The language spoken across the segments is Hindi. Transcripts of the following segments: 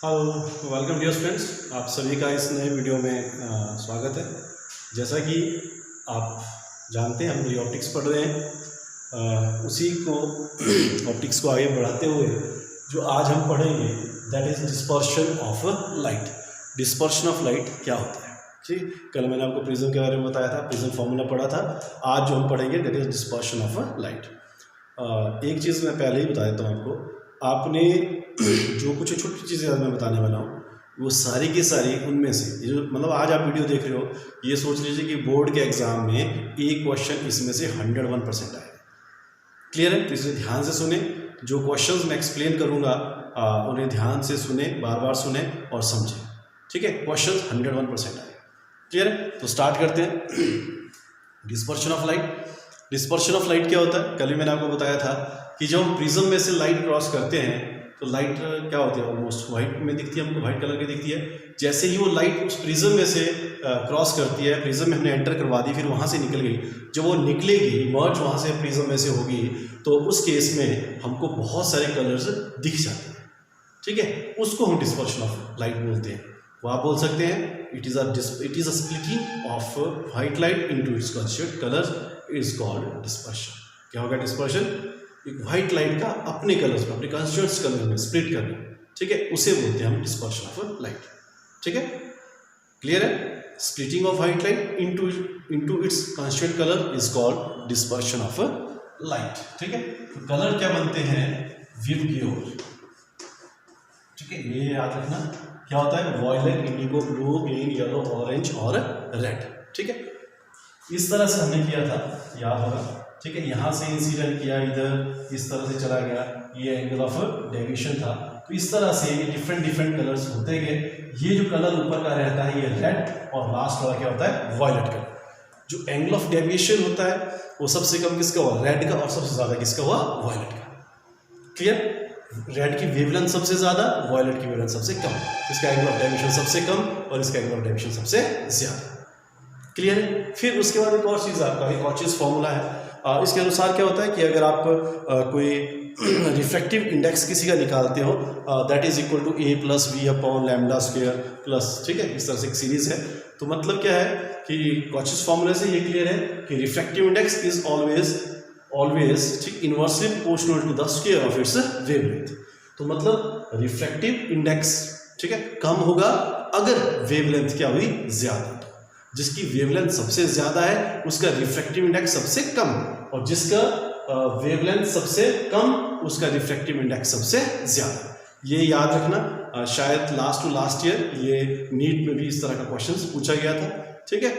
Hello, welcome dear friends. आप सभी का इस नए वीडियो में स्वागत है। जैसा कि आप जानते हैं हम री ऑप्टिक्स पढ़ रहे हैं, उसी को ऑप्टिक्स को आगे बढ़ाते हुए जो आज हम पढ़ेंगे that is dispersion of light. Dispersion of light क्या होता है? ठीक, कल मैंने आपको प्रिज्म के बारे में बताया था, प्रिज्म फॉर्मूला पढ़ा था। आज जो हम पढ़ेंगे that is dispersion of light. एक चीज़ मैं पहले ही बता देता हूँ आपको, आपने जो कुछ छोटी चीज़ें आज मैं बताने वाला हूँ वो सारी की सारी उनमें से जो मतलब आज आप वीडियो देख रहे हो, ये सोच लीजिए कि बोर्ड के एग्जाम में एक क्वेश्चन इसमें से 101% आएगा। क्लियर है? तो इसे ध्यान से सुने, जो क्वेश्चंस मैं एक्सप्लेन करूँगा उन्हें ध्यान से सुने, बार बार सुने और समझें। ठीक है, क्वेश्चन 101% आएगा। क्लियर है? तो स्टार्ट करते हैं। Dispersion of light. Dispersion of light क्या होता है? कल ही मैंने आपको बताया था कि जब हम प्रिज्म में से लाइट क्रॉस करते हैं तो लाइट क्या होती है, ऑलमोस्ट वाइट में दिखती है, हमको वाइट कलर की दिखती है। जैसे ही वो लाइट उस प्रिज्म में से क्रॉस करती है, प्रिज्म में हमने एंटर करवा दी, फिर वहाँ से निकल गई, जब वो निकलेगी मर्ज वहाँ से प्रिज्म में से होगी, तो उस केस में हमको बहुत सारे कलर्स दिख जाते हैं। ठीक है, उसको हम डिस्पर्शन ऑफ लाइट बोलते हैं। वो आप बोल सकते हैं it is a splitting of white light into its constituent colours is called dispersion. क्या होगा डिस्पर्शन? एक वाइट लाइट का अपने कलर्स में, अपने कंस्टिट्यूएंट्स कलर में स्प्लिट करना। ठीक है, उसे बोलते हैं हम डिस्पर्शन ऑफ लाइट। ठीक है, क्लियर है? Splitting of white light into its constituent colour is called dispersion of light. ठीक है, तो कलर क्या बनते हैं? विबग्योर। ठीक है, ये याद रखना क्या होता है? Violet, indigo, blue, green, yellow, orange और रेड। ठीक है, इस तरह से हमने किया था, याद होगा। ठीक है, यहाँ से इंसिडेंट किया, इधर इस तरह से चला गया, ये एंगल ऑफ डेविएशन था। तो इस तरह से ये डिफरेंट कलर्स होते गए। ये जो कलर ऊपर का रहता है ये रेड, और लास्ट वाला क्या होता है? Violet colour. जो एंगल ऑफ डेविएशन होता है वो सबसे कम किसका हुआ? रेड का, और सबसे ज्यादा किसका हुआ? वॉयलेट का। क्लियर? रेड की वेवलेंथ सबसे ज्यादा, वॉयलेट की वेवलेंथ सबसे कम। इसका एंगल ऑफ डेविएशन सबसे कम और इसका एंगल ऑफ डेविएशन सबसे ज्यादा। क्लियर है? फिर उसके बाद एक और चीज़, आपका एक और चीज़ फॉर्मूला है। इसके अनुसार क्या होता है कि अगर आप कोई रिफ्रैक्टिव इंडेक्स किसी का निकालते हो, that is equal to A plus B upon lambda square plus, ठीक है, इस तरह से एक सीरीज है। तो मतलब क्या है कि कॉचीज फॉर्मूले से ये क्लियर है कि रिफ्रैक्टिव इंडेक्स इज ऑलवेज ठीक inversely proportional to the square of its wavelength. तो मतलब रिफ्रैक्टिव इंडेक्स, ठीक है, कम होगा अगर वेवलेंथ क्या हुई? ज्यादा। जिसकी वेवलेंथ सबसे ज्यादा है उसका रिफ्रैक्टिव इंडेक्स सबसे कम, और जिसका वेवलेंथ सबसे कम उसका रिफ्रैक्टिव इंडेक्स सबसे ज्यादा। ये याद रखना, शायद लास्ट टू लास्ट ईयर ये नीट में भी इस तरह का क्वेश्चन पूछा गया था। ठीक है,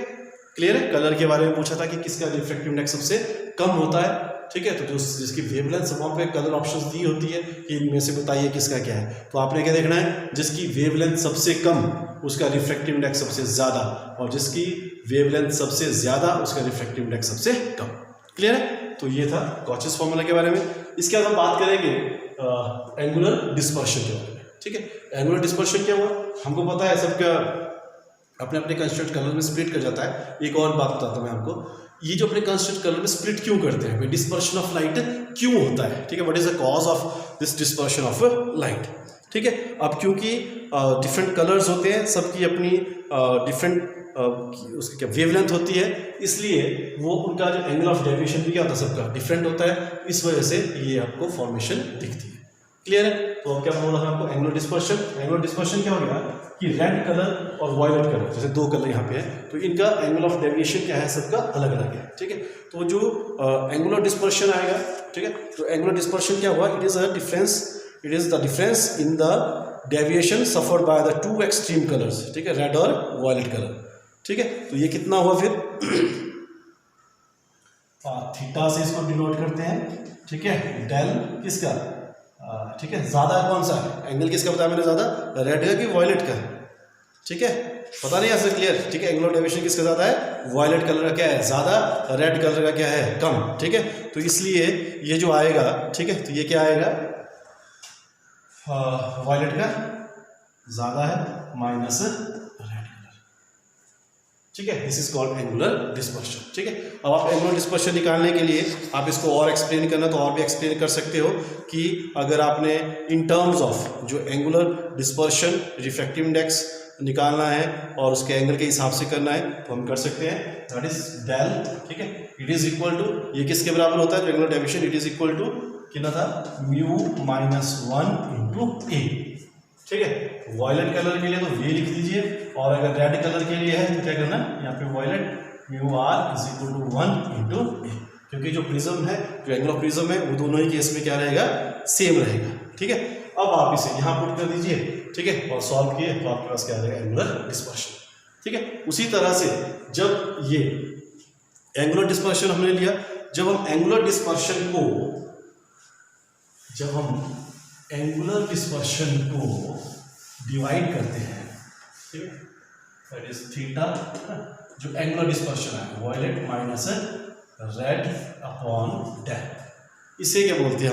क्लियर है? कलर के बारे में पूछा था कि किसका रिफ्रैक्टिव इंडेक्स सबसे कम होता है। ठीक है, तो जो जिसकी वेवलेंथ वहाँ पे कलर ऑप्शंस दी होती है कि इनमें से बताइए किसका क्या है। तो आपने क्या देखना है? जिसकी वेवलेंथ सबसे कम उसका रिफ्रैक्टिव इंडेक्स सबसे ज़्यादा, और जिसकी वेवलेंथ सबसे ज़्यादा उसका रिफ्रैक्टिव इंडेक्स सबसे कम। क्लियर है? तो ये था कॉचीज फॉर्मूला के बारे में। इसके बाद हम बात करेंगे एंगुलर डिस्पर्शन के बारे में। ठीक है, एंगुलर डिस्पर्शन क्या हुआ? हमको पता है सबका अपने अपने कंस्टिट्यूएंट कलर में स्प्लिट कर जाता है। एक और बात बताता हूँ मैं आपको, ये जो अपने कंस्टिट्यूएंट कलर में स्प्लिट क्यों करते हैं, डिस्पर्शन ऑफ लाइट क्यों होता है? ठीक है, what is the cause of this dispersion of light? ठीक है, अब क्योंकि डिफरेंट कलर्स होते हैं, सबकी अपनी डिफरेंट उसकी क्या वेवलेंथ होती है, इसलिए वो उनका जो एंगल ऑफ डेविएशन भी क्या होता है सबका डिफरेंट होता है। इस वजह से ये आपको फॉर्मेशन दिखती है। क्लियर है? तो अब क्या बोला था आपको? Angular dispersion. एंगुलर डिस्पर्शन क्या हो गया कि रेड कलर और वायलेट कलर, जैसे दो कलर यहाँ पे है, तो इनका एंगल ऑफ डेविएशन क्या है? सबका अलग अलग है। ठीक है, तो जो एंगुलर डिस्पर्शन आएगा, ठीक है, तो एंगुलर डिस्पर्शन क्या हुआ? It is the difference in the deviation suffered by the two extreme colours. ठीक है, रेड और वायलेट कलर। ठीक है, तो ये कितना हुआ फिर? थीटा से इसको डिनोट करते हैं। ठीक है, डेल किसका? ठीक है, ज्यादा कौन सा एंगल किसका बताया मैंने? ज्यादा रेड का कि वायलेट का? ठीक है, पता नहीं ऐसे क्लियर? ठीक है, एंगुलर डेविएशन किसका ज्यादा है? वायलेट कलर का क्या है? ज्यादा। रेड कलर का क्या है? कम। ठीक है, तो इसलिए ये जो आएगा, ठीक है, तो ये क्या आएगा? वायलेट का ज्यादा है माइनस रेड कलर। ठीक है, this is called angular dispersion. ठीक है, अब आप एंगुलर डिस्पर्शन निकालने के लिए आप इसको और एक्सप्लेन करना तो और भी एक्सप्लेन कर सकते हो कि अगर आपने इन टर्म्स ऑफ जो एंगुलर डिस्पर्शन रिफ्रैक्टिव इंडेक्स निकालना है और उसके एंगल के हिसाब से करना है तो हम कर सकते हैं, दैट इज डेल। ठीक है, इट इज इक्वल टू, ये किसके बराबर होता है angular deviation, it is equal to कितना था, म्यू माइनस 1 इंटू ए। ठीक है, वॉयलेट कलर के लिए तो वी लिख दीजिए, और अगर रेड कलर के लिए है तो क्या करना, यहाँ पे violet mu r is equal to 1 into a, क्योंकि जो प्रिज्म है, जो एंगल ऑफ प्रिज्म है वो दोनों ही केस में क्या रहेगा, सेम रहेगा। ठीक है, अब आप इसे यहाँ पुट कर दीजिए। ठीक है, और सॉल्व किए तो आपके पास क्या रहेगा, एंगुलर डिस्पर्शन। ठीक है, उसी तरह से जब ये एंगुलर डिस्पर्शन हमने लिया, जब हम एंगुलर डिस्पर्शन को डिवाइड करते हैं, ठीक है, दैट इज थीटा, जो एंगुलर डिस्पर्शन है violet minus red upon del, इसे क्या बोलते हैं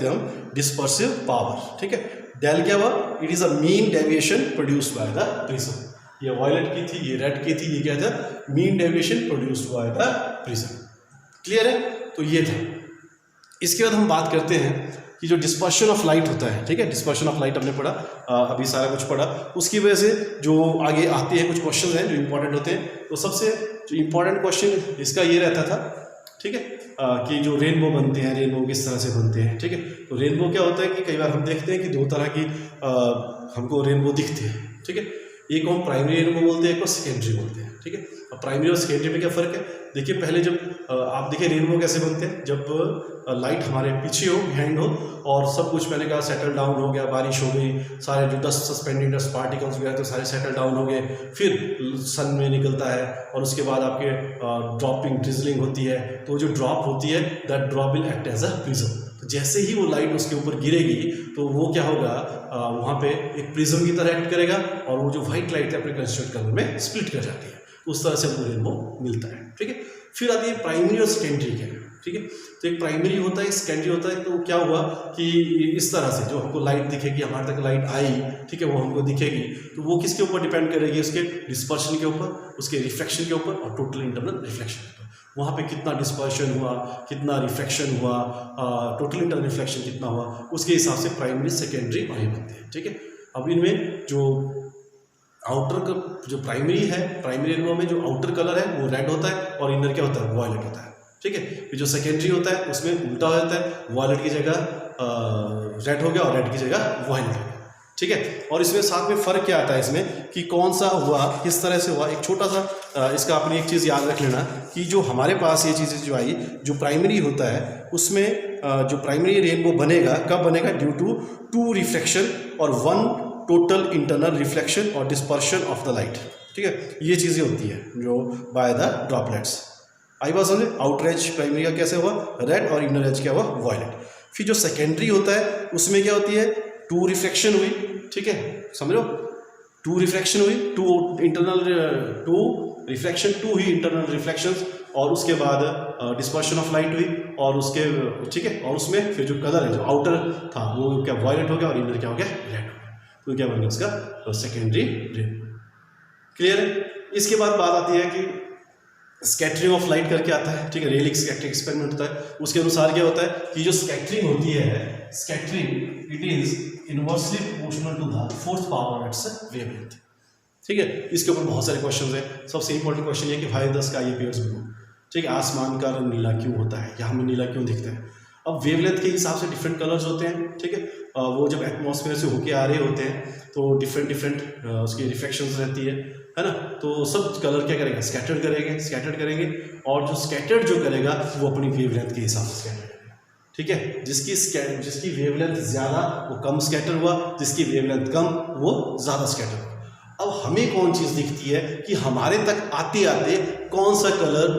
हम, डिस्पर्सिव पावर। ठीक है, डेल क्या हुआ, it is a mean deviation produced by the prism. ये वॉयलेट की थी, ये रेड की थी, ये क्या था, mean deviation produced by the prism. Clear है, तो ये था। इसके बाद हम बात करते हैं कि जो डिस्पर्शन ऑफ लाइट होता है, ठीक है, डिस्पर्शन ऑफ लाइट हमने पढ़ा, अभी सारा कुछ पढ़ा, उसकी वजह से जो आगे आते हैं कुछ क्वेश्चन हैं जो इंपॉर्टेंट होते हैं। तो सबसे जो इंपॉर्टेंट क्वेश्चन इसका ये रहता था, ठीक है, कि जो रेनबो बनते हैं, रेनबो किस तरह से बनते हैं। ठीक है, तो रेनबो क्या होता है कि कई बार हम देखते हैं कि दो तरह की हमको रेनबो दिखते हैं। ठीक है, एक को हम प्राइमरी रेनबो बोलते हैं, एक को सेकेंडरी बोलते हैं। ठीक है, अब प्राइमरी और सेकेंडरी में क्या फ़र्क है, देखिए पहले जब आप देखिए रेनबो कैसे बनते हैं, जब लाइट हमारे पीछे हो, बिहाइंड हो, और सब कुछ मैंने कहा सेटल डाउन हो गया, बारिश हो गई, सारे जो डस्ट सस्पेंडिंग डस्ट पार्टिकल्स वगैरह तो सारे सेटल डाउन हो गए, फिर सन में निकलता है और उसके बाद आपके ड्रॉपिंग ड्रिजलिंग होती है, तो जो ड्रॉप होती है that drop will act as a prism. तो जैसे ही वो लाइट उसके ऊपर गिरेगी तो वो क्या होगा, वहाँ पे एक प्रिज्म की तरह एक्ट करेगा और वो जो व्हाइट लाइट है अपने कंस्टिट्यूएंट कलर में स्प्लिट कर जाती है, उस तरह से हमको रेनबो मिलता है। ठीक है, फिर आती है प्राइमरी और सेकेंडरी के। ठीक है, तो एक प्राइमरी होता है, सेकेंडरी होता है। तो क्या हुआ कि इस तरह से जो हमको लाइट दिखेगी, हमारे तक लाइट आई, ठीक है, वो हमको दिखेगी, तो वो किसके ऊपर डिपेंड करेगी, उसके डिस्पर्शन के ऊपर, उसके रिफ्लेक्शन के ऊपर और टोटल इंटरनल रिफ्लेक्शन के ऊपर। वहाँ पे कितना डिस्पर्शन हुआ, कितना रिफ्लेक्शन हुआ, टोटल इंटरनल रिफ्लेक्शन कितना हुआ, उसके हिसाब से प्राइमरी सेकेंडरी वही बनते हैं। ठीक है, अब इनमें जो आउटर का जो प्राइमरी है, प्राइमरी रेनबो में जो आउटर कलर है वो रेड होता है और इनर क्या होता है, वॉयलेट होता है। ठीक है, फिर जो सेकेंडरी होता है उसमें उल्टा हो जाता है, वॉयलेट की जगह रेड हो गया और रेड की जगह वॉयलेट हो गया। ठीक है, और इसमें साथ में फ़र्क क्या आता है इसमें कि कौन सा हुआ, किस तरह से हुआ। एक छोटा सा इसका अपनी एक चीज़ याद रख लेना कि जो हमारे पास ये चीज़ें जो आई, जो प्राइमरी होता है उसमें जो प्राइमरी रेनबो बनेगा, कब बनेगा, ड्यू टू 2 रिफ्लेक्शन और 1 टोटल इंटरनल रिफ्लेक्शन और डिस्पर्शन ऑफ द लाइट। ठीक है, ये चीज़ें होती है जो बाय द ड्रॉपलेट्स। आई बात समझे, आउटर एज प्राइमरी का कैसे हुआ, रेड, और इनर एज क्या हुआ, वॉयलेट। फिर जो सेकेंडरी होता है उसमें क्या होती है, 2 रिफ्लेक्शन हुई। ठीक है, समझो, 2 रिफ्लेक्शन हुई, 2 रिफ्लेक्शन, 2 ही इंटरनल रिफ्लेक्शंस, और उसके बाद डिस्पर्शन ऑफ लाइट हुई, और उसके, ठीक है, और उसमें फिर जो कलर है जो आउटर था वो क्या वॉयलेट हो गया और इनर क्या हो गया, रेड हो गया। तो क्या बन गया उसका, सेकेंडरी रेनबो। क्लियर है। इसके बाद बात आती है कि स्कैटरिंग ऑफ लाइट करके आता है। ठीक है, रेलिक स्कैटरिंग एक्सपेरिमेंट होता है, उसके अनुसार क्या होता है कि जो स्कैटरिंग होती है, scattering it is inversely proportional to the fourth power its wavelength. ठीक है, इसके ऊपर बहुत सारे क्वेश्चन हैं। सबसे इंपॉर्टेंट क्वेश्चन ये कि why the sky appears blue. ठीक है, आसमान का रंग नीला क्यों होता है, या हमें नीला क्यों दिखता है। अब वेवलेंथ के हिसाब से डिफरेंट कलर्स होते हैं। ठीक है, वो जब एटमॉस्फेयर से होके आ रहे होते हैं तो डिफरेंट उसकी रिफ्लेक्शंस रहती है ना, तो सब कलर क्या करेगा, स्कैटर्ड करेंगे, और जो स्कैटर्ड जो करेगा वो अपनी वेवलेंथ के हिसाब से स्कैटर करेगा। ठीक है, जिसकी वेवलेंथ ज़्यादा वो कम स्कैटर हुआ, जिसकी वेवलेंथ कम वो ज़्यादा स्कैटर हुआ। अब हमें कौन चीज़ दिखती है कि हमारे तक आते आते कौन सा कलर,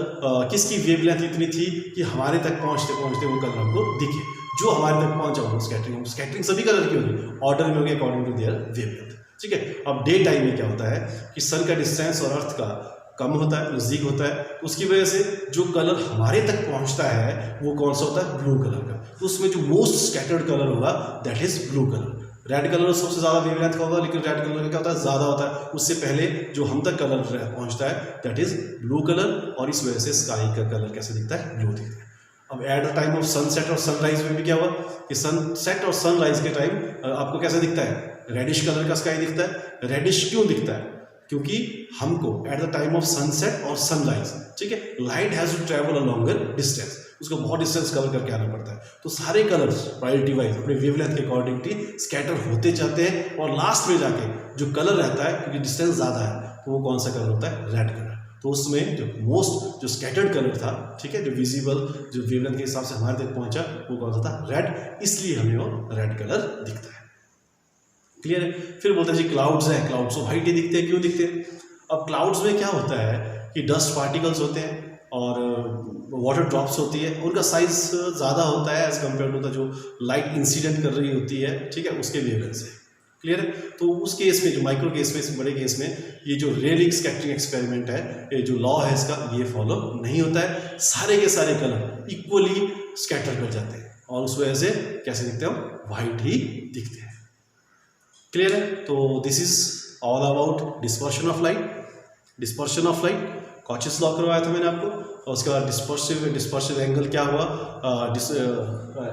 किसकी वेवलेंथ इतनी थी कि हमारे तक पहुँचते पहुँचते वो कलर हमको दिखे, जो हमारे तक पहुँचा वो स्कैटरिंग सभी कलर की होगी, ऑर्डर में होगी अकॉर्डिंग टू देयर वेवलेंथ। ठीक है, अब डे टाइम में क्या होता है कि सन का डिस्टेंस और अर्थ का कम होता है, नज़दीक होता है, उसकी वजह से जो कलर हमारे तक पहुंचता है वो कौन सा होता है, ब्लू कलर का। तो उसमें जो मोस्ट स्कैटर्ड कलर होगा that is blue colour. Red colour सबसे ज़्यादा वेवलेंथ का होगा, लेकिन रेड कलर क्या होता है, ज़्यादा होता है, उससे पहले जो हम तक कलर पहुंचता है दैट इज ब्लू कलर, और इस वजह से स्काई का कलर कैसे दिखता है, ब्लू दिखता है। अब eight the time of sunset और सनराइज में भी क्या हुआ कि सनसेट और सनराइज के टाइम आपको कैसा दिखता है, रेडिश कलर का स्काई दिखता है। रेडिश क्यों दिखता है, क्योंकि हमको at the time of sunset और सनराइज, ठीक है, light has to travel a longer distance, उसको बहुत डिस्टेंस कवर करके आना पड़ता है। तो सारे कलर्स प्रायोरिटी वाइज अपने वेवलेंथ के अकॉर्डिंगली स्कैटर होते जाते हैं, और लास्ट में जाके जो कलर रहता है, क्योंकि डिस्टेंस ज़्यादा है, तो वो कौन सा कलर होता है, रेड कलर। तो उसमें जो मोस्ट जो स्कैटर्ड कलर था, ठीक है, जो विजिबल जो वेवलेंथ के हिसाब से हमारे तक पहुंचा, वो कौन सा था, रेड, इसलिए हमें वो रेड कलर दिखता है। क्लियर है। फिर बोलते हैं जी क्लाउड्स हैं, क्लाउड्स तो वाइट ही दिखते हैं, क्यों दिखते हैं। अब क्लाउड्स में क्या होता है कि डस्ट पार्टिकल्स होते हैं और वाटर ड्रॉप्स होती है, उनका साइज ज़्यादा होता है एज कम्पेयर टू द जो लाइट इंसिडेंट कर रही होती है, ठीक है, उसके वेवलेंथ से। क्लियर है। तो उस केस में, जो माइक्रो केस में, इस बड़े केस में, ये जो रेयरिंग स्कैटरिंग एक्सपेरिमेंट है, ये जो लॉ है इसका, ये फॉलो नहीं होता है। सारे के सारे कलर इक्वली स्कैटर कर जाते हैं, और उस वजह से कैसे दिखते हैं, वाइट ही दिखते हैं। क्लियर है। तो this is all about dispersion of light. Dispersion of light Cauchy's law करवाया था मैंने आपको, और उसके बाद डिस्पर्सिव एंगल क्या हुआ,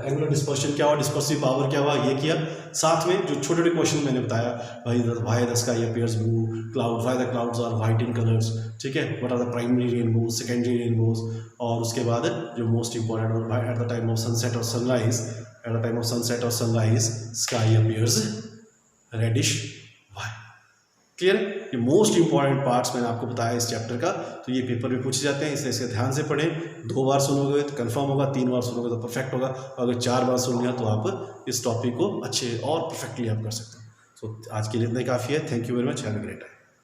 एंगुलर डिस्पर्शन क्या हुआ, डिस्पर्सिव पावर क्या हुआ, ये किया। साथ में जो छोटे छोटे क्वेश्चन मैंने बताया, why the sky appears blue, why the clouds are white in colours, ठीक है, what are the primary rainbows, secondary rainbows, और उसके बाद जो most important, at the time of sunset और sunrise, at the time of sunset और sunrise sky appears reddish why. Clear है। ये मोस्ट इंपॉर्टेंट पार्ट्स मैंने आपको बताया इस चैप्टर का, तो ये पेपर में पूछे जाते हैं, इसलिए इसके ध्यान से पढ़ें। 2 बार सुनोगे तो कंफर्म होगा, 3 बार सुनोगे तो परफेक्ट होगा, अगर 4 बार सुन लिया तो आप इस टॉपिक को अच्छे और परफेक्टली आप कर सकते हो। सो आज के लिए इतना ही काफ़ी है। Thank you very much, have a great time.